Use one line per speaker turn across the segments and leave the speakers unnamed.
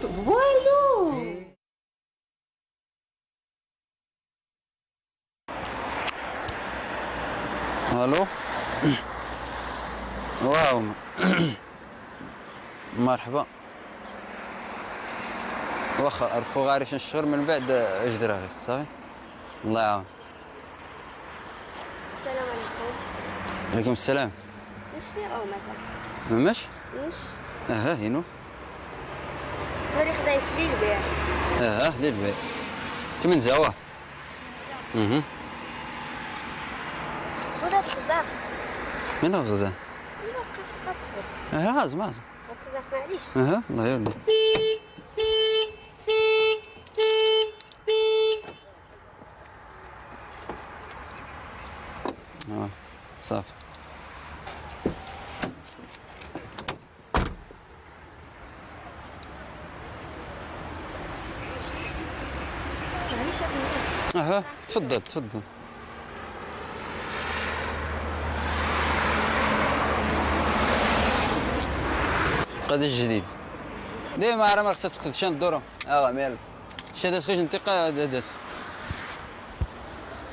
والو.
الو. واو. مرحبا. واخا عرفوا غير شنو الشهر من بعد اجدر غير صافي. الله يعاون.
السلام عليكم.
عليكم السلام.
نشري او مثلا
ماش هينو
توري خدا يسلي البيع.
للبيع تمنزاوه.
ولا بخزاخ
من الغزال
لا خاصها تصبر.
لازم
الخزاخ معليش.
الله يرضي. صافي.
معليش
تفضل تفضل. قد الجديد ديما راه ما خصك تاخذ شان الدوره مال شادات خيش نتيقه داس.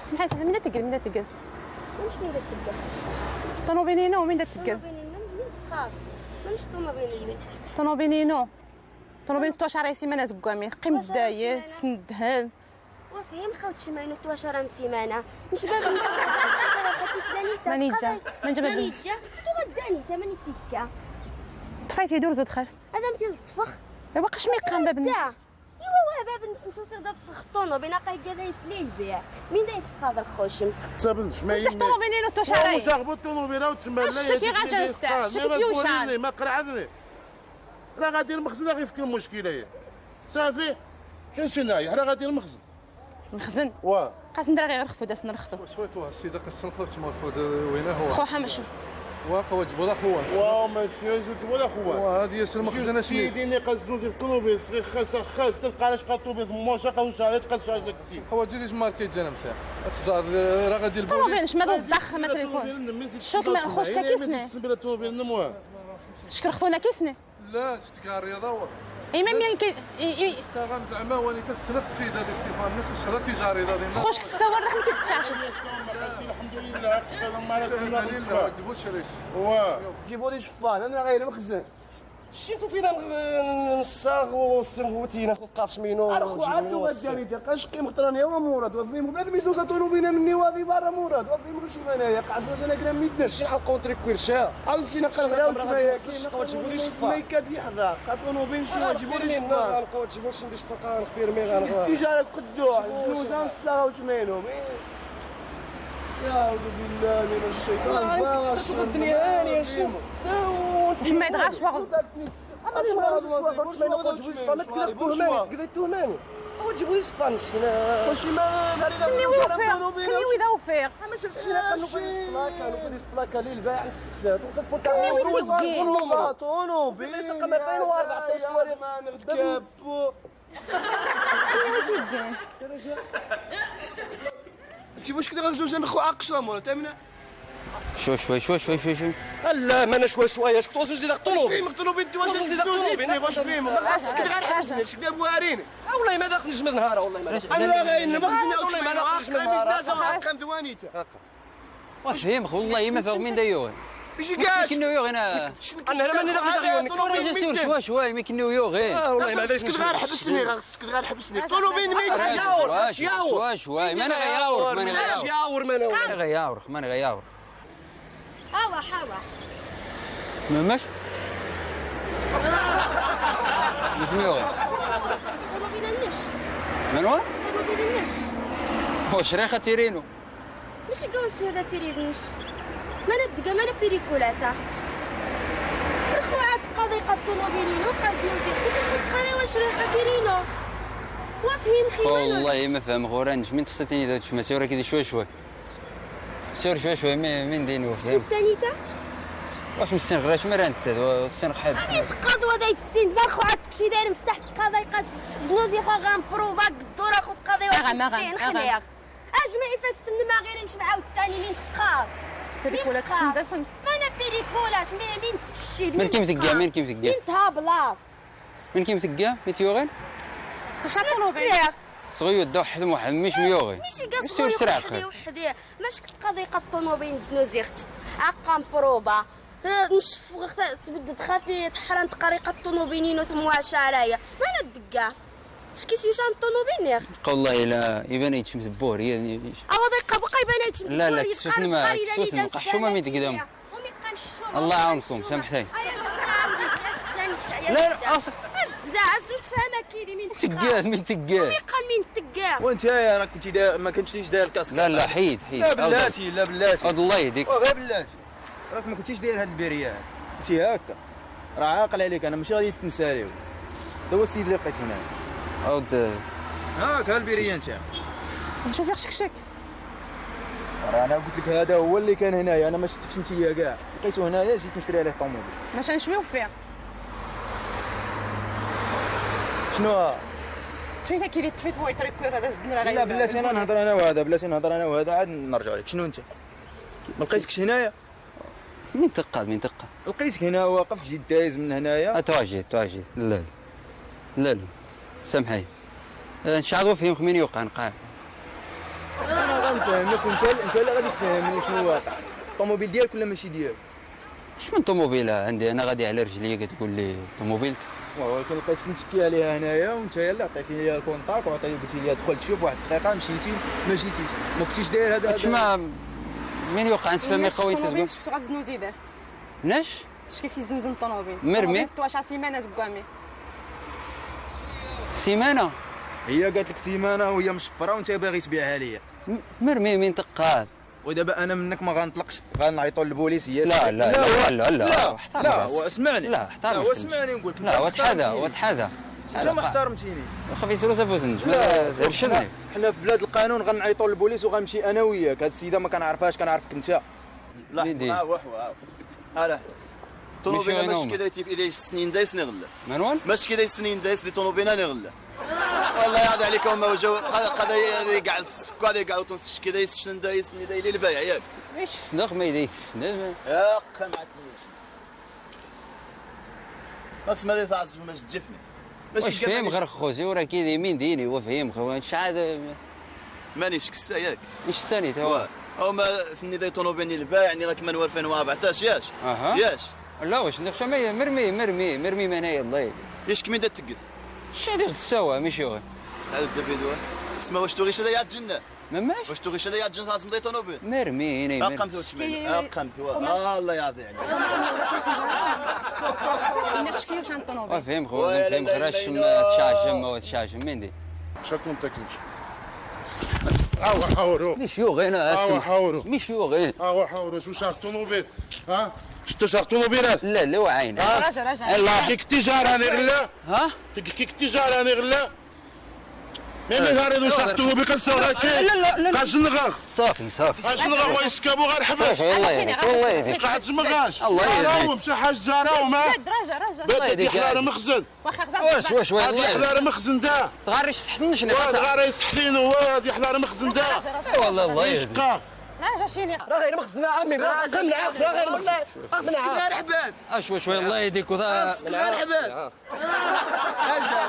سمحي من تقل
واش من تتقل
طونوبينينو من تقل
طونوبينينو من تقاف مانش طونوبينينو
طونوبين تواشر سيمانه زكامي قيم الدايه سندهل
وفهم خوتش ماينو تواشر سيمانه نشباب
مانيجا من جبل
مانيجا تغداني تمني سكه
طفيتي دور زود خاص
هذا مثل تفخ
باقاش ميقان باب الناس.
ايوا باب الناس نشوف سير داب سخطونو بين قايد كذا يسلي البيع من دايت هذا الخوشم
صابنش ما
فتح طونوبينينو توشاري
واش هبط طونوبينه وتسمى لا
الشكي غاجا نفتح الشكي وشان
ما قرعدني راه غادي المخزن غير يفك المشكله هي صافي شنو نايح راه غادي المخزن
مخزن
واه
خاص ندير غير رخفو داس نرخصو
شويه توها السيده كنستنخذ تما الفود وين هو
خو حمش
واقع واجبو لا خواس
واو ماشي زوج ولا خوان
وهذه ياسر المخزن
سيدي اللي قصدو في الطوموبيل صغير خاص تلقى علاش قال الطوموبيل موشا قالوا شحال تقاد شحال داك السيد
هو جيليش ماركي جانا مشى تزاد راه غادي
طونوبيل
البوليس
ما تضخ ما تليفون شوط ما نخوش كيسني
تسبر الطوموبيل نموا
شكر خصونا كيسني
لا شتك الرياضه
اي ميم يمكن
اشتغل زعما وني تسنخ السيده هذه السيفان الناس شهاده تجاري هذه
خوش تصور راه ما كيستشاشد
الحمد لله هذا ما راه
جيبوا شريش
واه
جيبوا لي شفان انا غير مخزن شفتو فينا نصاغ وسموتي ناخذ قرش مينو
اخو عادو غادي
دقاش قيم اختراني هو مراد وفيهم بعد بيسوس طولوا مني وهذه برا مراد وفيهم شوف انايا قعدوا انا كلام ما يديرش شي حلقه ونترك كرشا
عاود مشينا
قلنا
وتمايا
كاين جيبوا لي
ما
شفان
يكاد يحظى قاتونو بين شي جيبوا لي شفان
غنبقاو تجيبوا شي ندير شفقه غنخبير مي غنغا
التجاره قدوع الزوزه الصاغه وشمينهم يا بالله من الشيطان
الدنيا هانيه شوف
واش ما يدغاش واغد
اما اللي ما غاديش واخا باش ما نقولش شفان ما تقدر تهماني تقدر تهماني هو تجيبوا لي شفان شنا
واش ما غادي
خليه ويدا وفيق
ما شفتش انا كنوفي سبلاكا نوفي سبلاكا اللي الباع نسكسات وصلت بوطا
طونو بين
ليس كما 2014 تواريخ
ما نغتكابو
تجيبوا شكون غنزوج انا خو عقشه مول تامنا
شوي
لا ما انا شويه شكون زوج داك الطوموبيل
الطوموبيل واش الطوموبيل واش فيهم
ما خاصك غير حبسني شكون دابا واريني والله ما داخل نجم نهار والله ما
انا غير المخزن
والله ما داخل نجم نهار
كان ثوانيته
واش فهمك والله ما فاهم من دايوغ
بيجي كاع
كنو يوغ انا
انا ماني داخل
سير شوي مي كنو يوغ
والله ما
خصك غير حبسني خصك غير حبسني طوموبيل ما
شوي ما انا غياور ما انا غياور
حوا
ماش شنو
طونوبيل النش
من هو
طونوبيل النش
واش ريخه تيرينو
ماشي كوش هذا تيريد النش ما ندقى ما نبيريكولاتا الخوعات قضيقة طونوبيلينو قاسنا وزيختي كتخد قالي واش ريخة تيرينو وفهم خيمانو
والله ما فهم غورانج من تستني داك الشمس سير كي شوي شوي من ديني وفهم
الثانيتا
واش مسين غراش مرانت السن حاد
امين تقاض ودايت السين بان خوعات كشي داير مفتاح قضيقة زنوزي خا غنبروبا قدورة خو قضي واش مسين خليغ اجمعي فالسن ما غير نشبعو الثاني من تقاض
بيريكولات سندا سنت
ما انا بيريكولات مين تشيد
من كيف تلقى
من تهابلاط
من كيم تقا ميتيوغين
واش الطوموبيل
صغير دا واحد مش ميوغين
ماشي كاع صغير وحدي ماش طريقه الطوموبيل زنوزيخت عقام بروبا نشف تبدد خافي تحرن طريقه الطوموبيلين وتموا شرايا ما ندقا اش كيسيوشان الطوموبيل ياخ
والله لا يبان يتشمس بور هي
بقى يبان يتشمس
لا لا كسوسن ما كسوسن حشومه ميت قدام الله يعاونكم سامحتي لا اصح
فهمك كيدي من
تقاد من تقاد
قال من تقاد
وانت يا راك كنتي داير ما كنتيش داير الكاسك.
لا حيد
لا بلاتي لا بلاتي
الله يهديك
غير بلاتي راك ما كنتيش داير هاد البريه كنتي هكا راه عاقل عليك انا ماشي غادي تنسى ليه هذا هو السيد اللي لقيت هنا
عاود
هاكا البريه انت
نشوف لك شكشك
راه انا قلت لك هذا هو اللي كان هنايا انا ما شفتكش انت كاع لقيته هنايا جيت نشري عليه الطوموبيل
باش نشويو فيه
شنو
تفيت كي تفيت هو يطريق هذا زدنا غير
لا بلاتي انا نهضر انا وهذا بلاتي نهضر انا وهذا عاد نرجعوا لك شنو انت ما لقيتكش هنايا
من تقاد
لقيتك هنا واقف جيت دايز من هنايا
تواجد لا سامحي نشعروا فيهم خمين يوقع نقال
انا غنفهمك وانت اللي غادي تفهمني شنو واقع الطوموبيل ديالك ولا ماشي ديالك
اش من طوموبيله عندي انا غادي على رجلي كتقول لي طوموبيلت
ولكن لقيتك متكي عليها هنايا وانت اللي عطيتيني ليها الكونطاك وعطيتي قلتي لي دخل تشوف واحد الدقيقه مشيتي ما جيتيش ما كنتيش داير هذا
اش ما من يوقع نسفهمي قوي
الطوموبيل
تزبط
شفتو غتزنوزي داست
ناش
اش كيسيزنزن الطوموبيل
مرمي
واش سيمانه زكامي
سيمانه
هي قالت لك سيمانه وهي مشفره وانت باغي تبيعها ليا
مرمي من تقاد
ودابا انا منك ما غنطلقش غنعيطوا للبوليس هي
لا
واسمعني
لا احترم
واسمعني نقول لك
لا وتحاذى
انت ما احترمتينيش
خفي سلوس فوزنج ارشدني
حنا في بلاد القانون غنعيطوا للبوليس وغنمشي انا وياك هاد السيده ما كنعرفهاش كنعرفك انت
لا وحوا هلا طوموبيله ماشي كذا اذا السنين دايس نغله
منوال
ماشي كذا السنين دايس دي طوموبيله نغله والله يعطي عليك هما وجو قضايا كاع السكو هذا كاع تنسش كذا يسشن دايس دايلي البايع ياك
ايش الصندوق ما يديت السند
يا قا معك ماكس ما تعصب ما تجفني
واش فاهم غير خوزي وراه كي يمين ديني وفهم خويا شحال
مانيش كسا ياك
ايش الثاني تا
هو ما ثني داي طوموبيل البايع يعني راك من 2014 ياش ياش
لا واش نخشى مرمي منايا الله يهديك
ياش كمين دا تقد
اش هادي تساوى ماشي غير
هذا الدبيدوه تسمى واش تغيش هذا يا الجنه
ماماش
واش تغيش هذا يا الجنه لازم داي طوموبيل
مرمي هنا
اقام في وشمال اقام في الله يعطي عليك
الناس كيفاش عن الطوموبيل
فهم خويا فهم خراش ما تشاجم من دي
شكون تاكلش حاورو
مش يوغينا
حاورو
مش يوغين
حاورو شو شاخ طوموبيل ها شفت شاخ طوموبيلات
لا وعين
راجع
الله كيك التجاره راني غلا
ها
كيك التجاره راني غلا مين غاري شاخ طوموبيل كنسوغ كاين
لا
قاش نغاغ
صافي
قاش نغاغ ويسكابو غير حبس
والله يهديك
قاعد تمغاش
الله يهديك
مشى حاج زراوم
راجع
الله يهديك
حلال مخزن
واخا
واش
هادي حلال مخزن دا
تغاريش تحتنش
وهاد غاري يسحلين وهادي حلال مخزن دا
والله الله يهديك
راجع شيني
راه غير مخزنه عمي راه غير مخزنه غير حبات
شوي الله يهديك
غير حبات راجع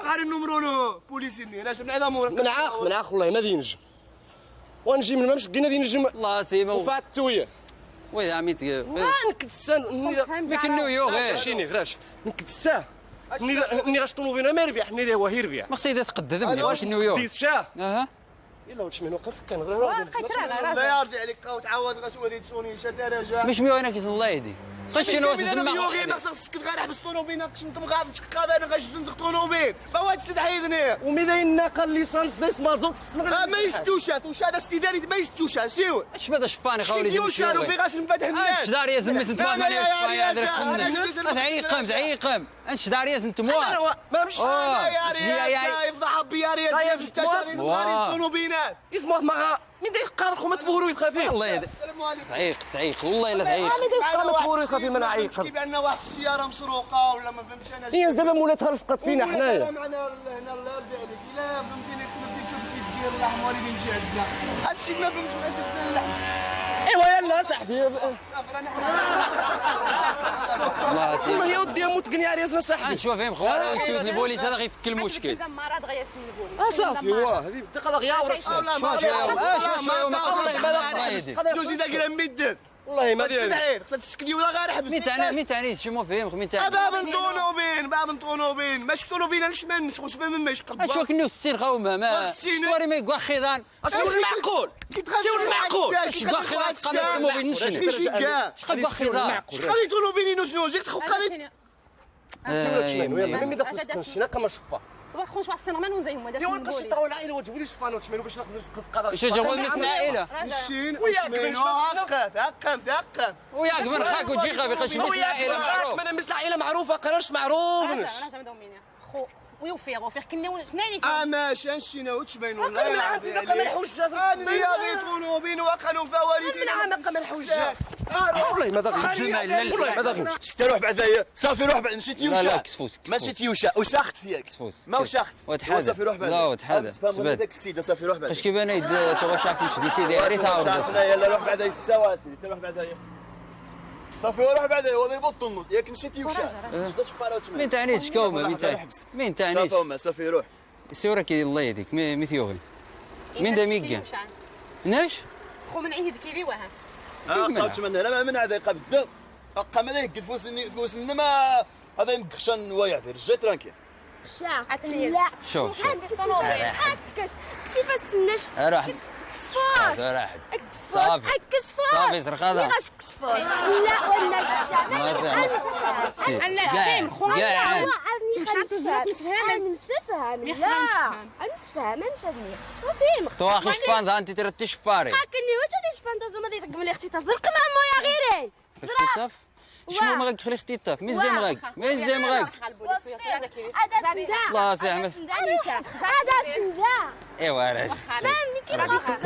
غير النمرو بوليسيني انا من عظام من عاق والله ما دينج ونجي من مش قلنا دينج
الله سيما
وفاتويا
وي عمي
نكدسان
ميكنو يو غير
شيني غراش نكدساه ني غاشطولو فينا ما يربح ني هو يربح
مقصيدة تقدد واش نيويورك
ديت شاه
اها
يلا واش من وقف كان غير
لا يرضي عليك تعاود غاسو هذه تسوني شتا رجع
مش ميوينا كيس الله يهدي قشي نوصل
انا ميوغي ما خصكش تسكت غير حبس طوموبيل كنت انت مغادر تقاد انا غاش نزق طوموبيل ما واد سد حيدني
وميدا الناقه الليسانس ديس مازوت
ما يستوشات وش هذا السيداري ما يستوشات سيو
اش بدا شفاني خاولي
يوشان وفي غاس نفتح الناس
اش داري زمس انت ما تعيقم اش داري انت مو
ما مش انا يا رياس يفضح بي يا رياس تشاري طوموبيلات
اسمه ما من دايق قارخو ما تبورو يخافي
الله يهديك
السلام عليكم
تعيق والله الا تعيق
ما تبورو يخافي من عيق
كيف عندنا واحد السياره مسروقه ولا ما فهمتش انا
هي دابا مولاتها لصقت فينا حنايا
معنا هنا الله يرضي عليك الا فهمتيني كنت تشوف كيف دير اللحم والدي يمشي عندنا هذا الشيء ما فهمتش علاش في الحبس
ايوا يلا صاحبي
الله سي
والله يا ودي اموت قنياري يا صاحبي
نشوف فيهم خويا ويستوي البوليس هذا غيفك المشكل
مرض غيسن البوليس
صافي واه هذه تقدر غياورك
لا ما جوزي ذاك ميدن
والله ما
تسدعيد خصها تسكلي ولا غير حبس
مين تاني شمو فيهم مين تاني
باب طونوبين ماشي طونوبين نشمن نسخوش فيهم ما يشقد
اشوف كنو 60 خوما ما شواري ما يقوا خيضان
شنو المعقول شنو المعقول
اش يقوا خيضان تقام الطوموبيل نشنو
ماشي كاع
اش قد خيضان
قالي طونوبين شنو زيك تخو قالي
مين دخل تنشينا كما شفا
واخو شو السنغمان ونزيهم هذا
يا ولد باش تطاول العائله وتجيبوا لي شفانو تشمنوا باش ناخذ رزق القضاء
شو جابوا الناس العائله
الشين وياك ثقف
وياك من خاك وتجي خافي خاش الناس العائله معروف
انا مثل العائله معروفه قرارش معروف
انا جا دوميني خو ويوفيغ كنا ثنين
اما شنشينا وتشبين والله
من عام في مقام الحجه
الدنيا طونوبين وقالوا فوالدين
من عام مقام الحجه والله ما داغي والله ما داغي
شكت روح بعد صافي روح بعد نسيت يوشا
لا كسفوس
ماشي تيوشا وشاخت فيك ما وشاخت
وتحادى
صافي روح بعد
لا وتحادى
فهم داك السيده صافي روح بعد
اش كيبان يد توغا في شدي سيدي عريت عاود
يلا روح بعد السواسي روح بعد صافي روح بعد هو يبطل ياك نسيت يوشا شداش فاروت
مين تاني شكومه مين تاني
صافي روح
السوره كي الله يديك ميثيوغي مين دا ميكا ناش
خو من عيد كيدي وها
قلت من هنا من هذا يقبل اقام هذا يقد فوس انما هذا يمكشن ويعذر جاي ترانكي
لا
شوف
عكس كيف السنش
راح
كسفوس
راحت
صافي كسفوس
صافي زرق هذا
غاش كسفوس لا ولا
انا خو
كاع
نسفهم لا نشدني شو فيهم
تو اخي شفان انت ترى تشفاري
كني وجهي شفان تزوم هذه تقبل اختطاف ضرق مع مويا غيري
اختطاف شنو مغاك خلي اختطاف مين زي مغاك الله يسامح
هذا سنداء
ايوا راجل
فهمني كيف
الطوموبيل